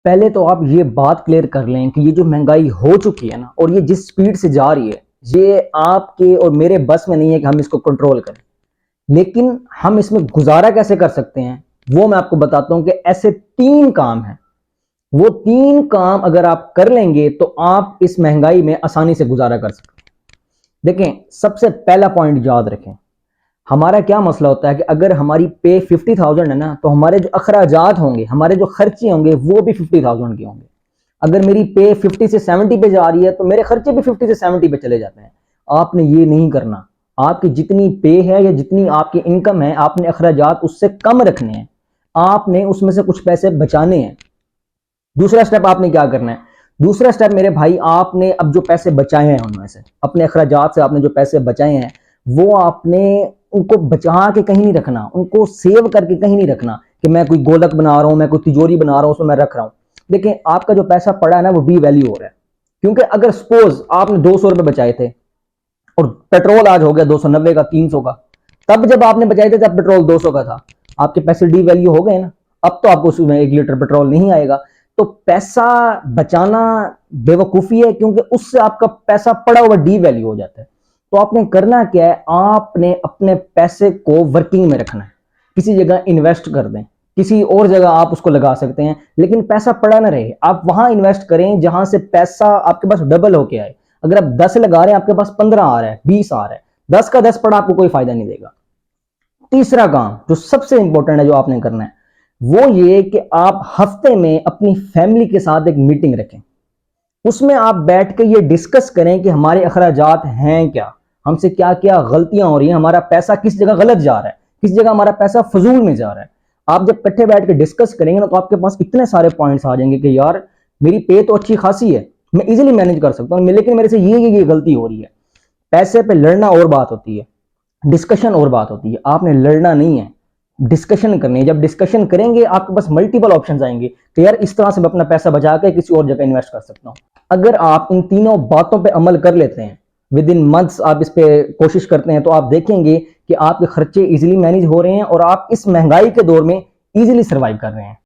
पहले तो आप ये बात क्लियर कर लें कि ये जो महंगाई हो चुकी है ना, और ये जिस स्पीड से जा रही है, ये आपके और मेरे बस में नहीं है कि हम इसको कंट्रोल करें। लेकिन हम इसमें गुजारा कैसे कर सकते हैं वो मैं आपको बताता हूं कि ऐसे 3 काम हैं। वो 3 काम अगर आप कर लेंगे तो आप इस महंगाई में आसानी से गुजारा कर सकते हैं। देखें, सबसे पहला पॉइंट याद रखें, हमारा क्या मसला होता है कि अगर हमारी पे 50,000 है ना, तो हमारे जो अखराजात होंगे, हमारे जो खर्चे होंगे वो भी 50,000 के होंगे। अगर मेरी पे 50 से 70 पे जा रही है तो मेरे खर्चे भी 50 से 70 पे चले जाते हैं। आपने ये नहीं करना। आपकी जितनी पे है या जितनी आपकी इनकम है, आपने अखराजात उससे कम रखने हैं। आपने उसमें से कुछ पैसे बचाने हैं। दूसरा स्टेप आपने क्या करना है? दूसरा स्टेप मेरे भाई, आपने अब जो पैसे बचाए हैं उनमें से, अपने अखराजात से आपने जो पैसे बचाए हैं, वो आपने उनको बचा के कहीं नहीं रखना, उनको सेव करके कहीं नहीं रखना कि मैं कोई गोलक बना रहा हूं, मैं कोई तिजोरी बना रहा हूं, उसमें मैं रख रहा हूं। देखें, आपका जो पैसा पड़ा है ना, वो डी वैल्यू हो रहा है। क्योंकि अगर सपोज आपने 200 रुपए बचाए थे और पेट्रोल आज हो गया 290 का, 300 का, तब जब आपने बचाए थे तब पेट्रोल 200 का था, आपके पैसे डी वैल्यू हो गए ना। अब तो आपको उसमें 1 लीटर पेट्रोल नहीं आएगा। तो पैसा बचाना बेवकूफ़ी है, क्योंकि उससे आपका पैसा पड़ा हुआ डी वैल्यू हो जाता है। तो आपने करना क्या है, आपने अपने पैसे को वर्किंग में रखना है। किसी जगह इन्वेस्ट कर दें, किसी और जगह आप उसको लगा सकते हैं, लेकिन पैसा पड़ा ना रहे। आप वहां इन्वेस्ट करें जहां से पैसा आपके पास डबल होके आए। अगर आप 10 लगा रहे हैं, आपके पास 15 आ रहा है, 20 आ रहा है, 10 का 10 पड़ा आपको कोई फायदा नहीं देगा। तीसरा काम जो सबसे इंपॉर्टेंट है, जो आपने करना है, वो ये कि आप हफ्ते में अपनी फैमिली के साथ एक मीटिंग रखें। उसमें आप बैठ के ये डिस्कस करें कि हमारे अखराजात हैं क्या, हमसे क्या क्या गलतियां हो रही हैं, हमारा पैसा किस जगह गलत जा रहा है, किस जगह हमारा पैसा फजूल में जा रहा है। आप जब इकट्ठे बैठ के डिस्कस करेंगे ना, तो आपके पास इतने सारे पॉइंट्स आ जाएंगे कि यार, मेरी पे तो अच्छी खासी है, मैं इजीली मैनेज कर सकता हूँ, लेकिन मेरे से ये गलती हो रही है। पैसे पे लड़ना और बात होती है, डिस्कशन और बात होती है। आपने लड़ना नहीं है, डिस्कशन करनी है। जब डिस्कशन करेंगे, आपके पास मल्टीपल ऑप्शंस आएंगे कि यार, इस तरह से मैं अपना पैसा बचा के किसी और जगह इन्वेस्ट कर सकता हूं। अगर आप इन तीनों बातों पे अमल कर लेते हैं, विद इन मंथ्स आप इस पे कोशिश करते हैं, तो आप देखेंगे कि आपके खर्चे इजीली मैनेज हो रहे हैं और आप इस महंगाई के दौर में इजीली सर्वाइव कर रहे हैं।